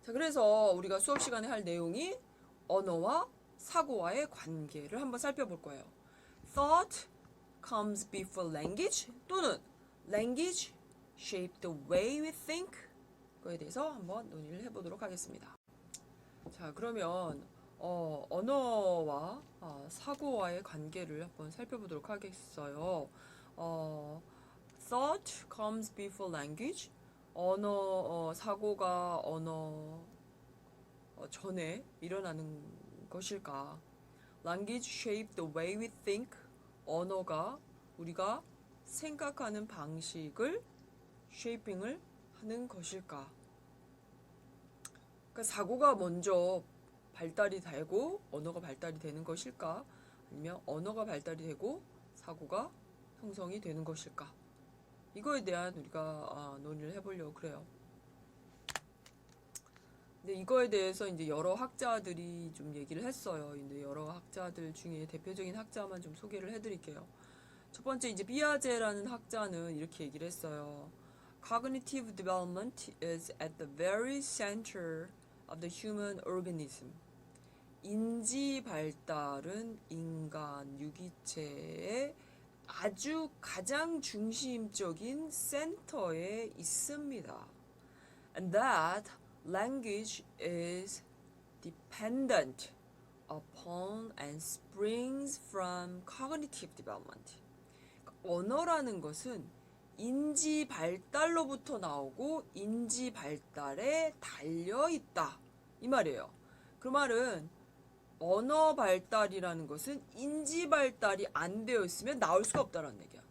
자, 그래서 우리가 수업 시간에 할 내용이 언어와 사고와의 관계를 한번 살펴볼 거예요. Thought comes before language 또는 language shape the way we think 그거에 대해서 한번 논의를 해보도록 하겠습니다. 자, 그러면 언어와 사고와의 관계를 한번 살펴보도록 하겠어요. Thought comes before language. 사고가 언어 전에 일어나는 것일까? Language shape the way we think. 언어가 우리가 생각하는 방식을 shaping을 하는 것일까? 그러니까 사고가 먼저 발달이 되고 언어가 발달이 되는 것일까? 아니면 언어가 발달이 되고 사고가 형성이 되는 것일까? 이거에 대한 우리가 논의를 해보려고 그래요. 근데 이거에 대해서 이제 여러 학자들이 좀 얘기를 했어요. 근데 여러 학자들 중에 대표적인 학자만 좀 소개를 해드릴게요. 첫 번째 이제 피아제라는 학자는 이렇게 얘기를 했어요. Cognitive development is at the very center of the human organism. 인지 발달은 인간 유기체의 아주 가장 중심적인 센터에 있습니다. And that language is dependent upon and springs from cognitive development. 언어라는 것은 인지 발달로부터 나오고 인지 발달에 달려 있다. 이 말이에요. 그 말은 언어 발달이라는 것은 인지 발달이 안 되어 있으면 나올 수가 없다는 얘기야.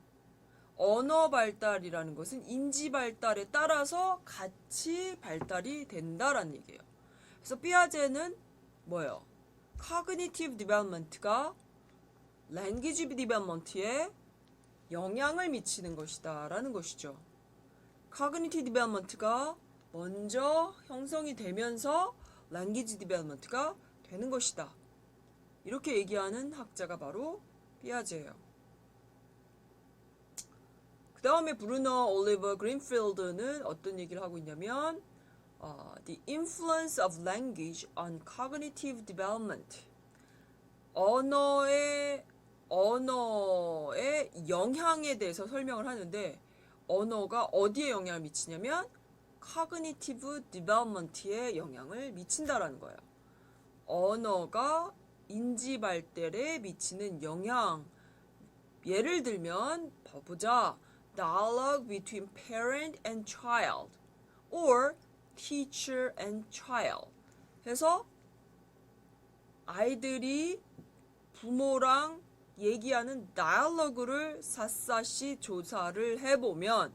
언어 발달이라는 것은 인지 발달에 따라서 같이 발달이 된다라는 얘기예요. 그래서 피아제는 뭐예요? Cognitive development가 language development에 영향을 미치는 것이다 라는 것이죠. Cognitive development가 먼저 형성이 되면서 language development가 되는 것이다. 이렇게 얘기하는 학자가 바로 피아제예요. 그 다음에 브루너 올리버 그린필드는 어떤 얘기를 하고 있냐면 The influence of language on cognitive development. 언어의 영향에 대해서 설명을 하는데 언어가 어디에 영향을 미치냐면 cognitive development에 영향을 미친다라는 거예요. 언어가 인지 발달에 미치는 영향. 예를 들면 보자. Dialogue between parent and child or teacher and child. 해서 아이들이 부모랑 얘기하는 다이얼로그를 샅샅이 조사를 해보면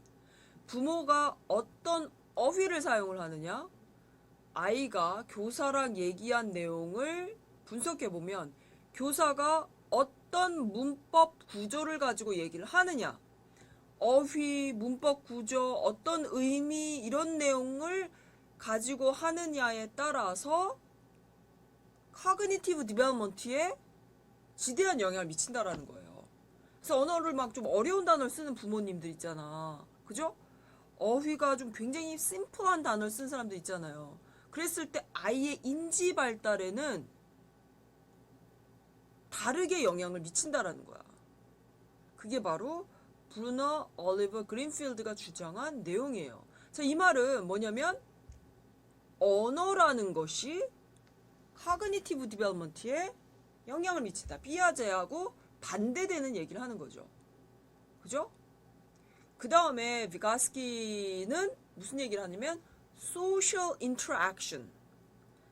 부모가 어떤 어휘를 사용을 하느냐, 아이가 교사랑 얘기한 내용을 분석해보면 교사가 어떤 문법 구조를 가지고 얘기를 하느냐, 어휘, 문법 구조, 어떤 의미 이런 내용을 가지고 하느냐에 따라서 커그니티브 디벨롭먼트에 지대한 영향을 미친다라는 거예요. 그래서 언어를 막 좀 어려운 단어를 쓰는 부모님들 있잖아. 그죠? 어휘가 좀 굉장히 심플한 단어를 쓴 사람들 있잖아요. 그랬을 때 아이의 인지 발달에는 다르게 영향을 미친다라는 거야. 그게 바로 브루너 올리버 그린필드가 주장한 내용이에요. 자, 이 말은 뭐냐면 언어라는 것이 커그니티브 디벨롭먼트에 영향을 미친다. 피아제하고 반대되는 얘기를 하는 거죠. 그죠? 그 다음에 비가스키는 무슨 얘기를 하냐면 social interaction.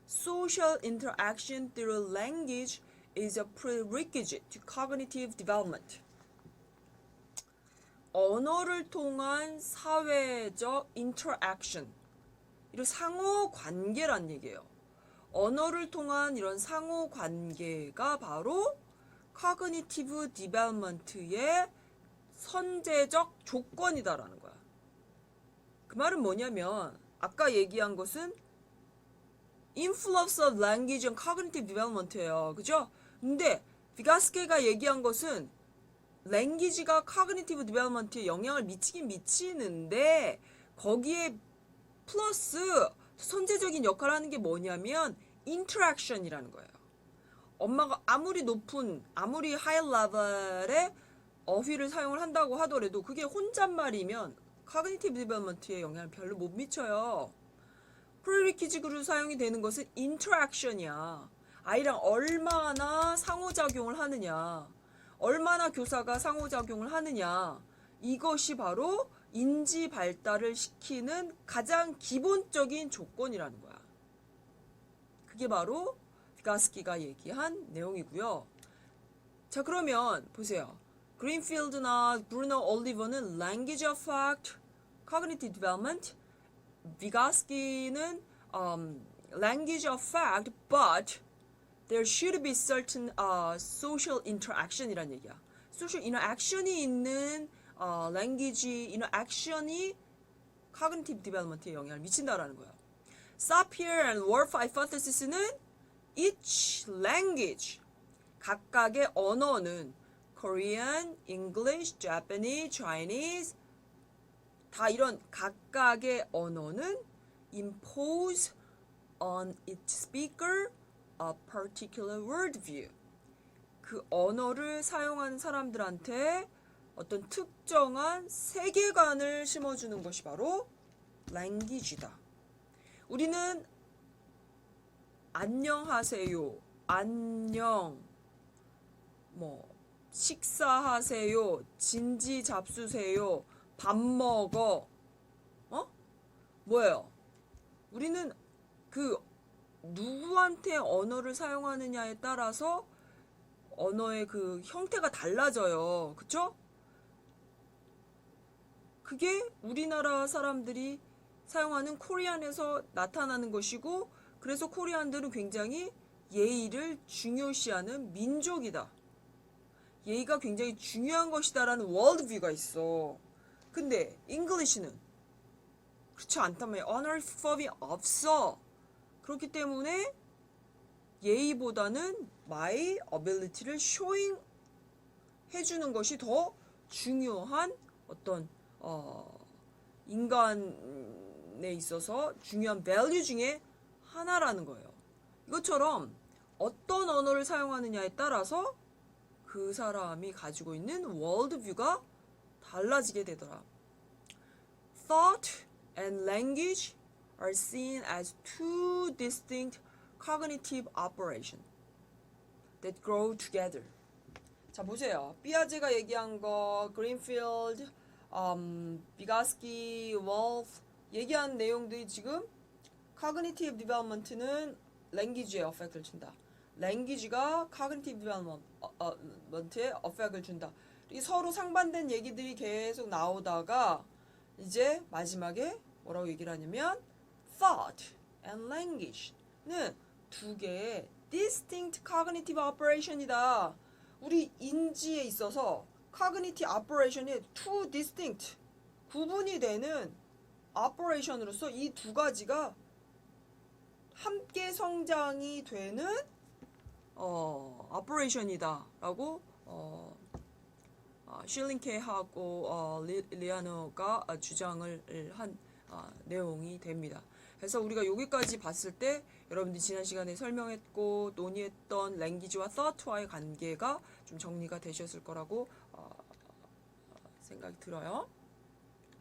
Social interaction through language is a prerequisite to cognitive development. 언어를 통한 사회적 interaction. 이런 상호 관계란 얘기예요. 언어를 통한 이런 상호 관계가 바로 cognitive development의 선제적 조건이다라는 거야. 그 말은 뭐냐면 아까 얘기한 것은 influence of language on cognitive development예요. 그죠? 근데 비가스케가 얘기한 것은 language가 cognitive development에 영향을 미치긴 미치는데 거기에 플러스 선제적인 역할을 하는 게 뭐냐면 interaction이라는 거예요. 엄마가 아무리 하이 레벨의 어휘를 사용을 한다고 하더라도 그게 혼잣말이면 cognitive development에 영향을 별로 못 미쳐요. 프리리퀴즈로 사용이 되는 것은 interaction이야. 아이랑 얼마나 상호작용을 하느냐, 얼마나 교사가 상호작용을 하느냐, 이것이 바로 인지 발달을 시키는 가장 기본적인 조건이라는 거야. 그게 바로 비가스키가 얘기한 내용이고요. 자, 그러면 보세요. 그린필드나 브루노 올리버는 language of fact, cognitive development, 비가스키는 language of fact, but there should be certain social interaction이란 얘기야. social interaction이 있는 language interaction이 cognitive development에 영향을 미친다라는 거야. Sapir and Whorf hypothesis는 each language, 각각의 언어는 Korean, English, Japanese, Chinese 다 이런 각각의 언어는 impose on its speaker a particular worldview. 그 언어를 사용하는 사람들한테 어떤 특정한 세계관을 심어주는 것이 바로 language다. 우리는 안녕하세요, 안녕, 식사하세요, 진지 잡수세요, 밥 먹어, 뭐예요? 우리는 그 누구한테 언어를 사용하느냐에 따라서 언어의 그 형태가 달라져요. 그쵸? 그게 우리나라 사람들이 사용하는 코리안에서 나타나는 것이고, 그래서 코리안들은 굉장히 예의를 중요시하는 민족이다. 예의가 굉장히 중요한 것이다라는 월드뷰가 있어. 근데 잉글리시는 그렇지 않단 말이야. 언어법이 없어. 그렇기 때문에 예의보다는 my ability를 showing 해주는 것이 더 중요한 어떤 인간에 있어서 중요한 value 중에 하나라는 거예요. 이것처럼 어떤 언어를 사용하느냐에 따라서 그 사람이 가지고 있는 월드뷰가 달라지게 되더라. Thought and language are seen as two distinct cognitive operations that grow together. 자, 보세요. 피아제가 얘기한 거, 그린필드, 비가스키, 월프 얘기한 내용들이 지금 cognitive development는 language에 effect를 준다. language가 cognitive development에 effect를 준다. 이 서로 상반된 얘기들이 계속 나오다가 이제 마지막에 뭐라고 얘기를 하냐면 thought and language는 두 개의 distinct cognitive operation이다. 우리 인지에 있어서 cognitive operation이 two distinct 구분이 되는 operation으로서 이 두 가지가 함께 성장이 되는 operation이다라고 슐링케하고 리아노가 주장을 한 내용이 됩니다. 그래서 우리가 여기까지 봤을 때 여러분들이 지난 시간에 설명했고 논의했던 랭귀지와 thought와의 관계가 좀 정리가 되셨을 거라고 생각이 들어요.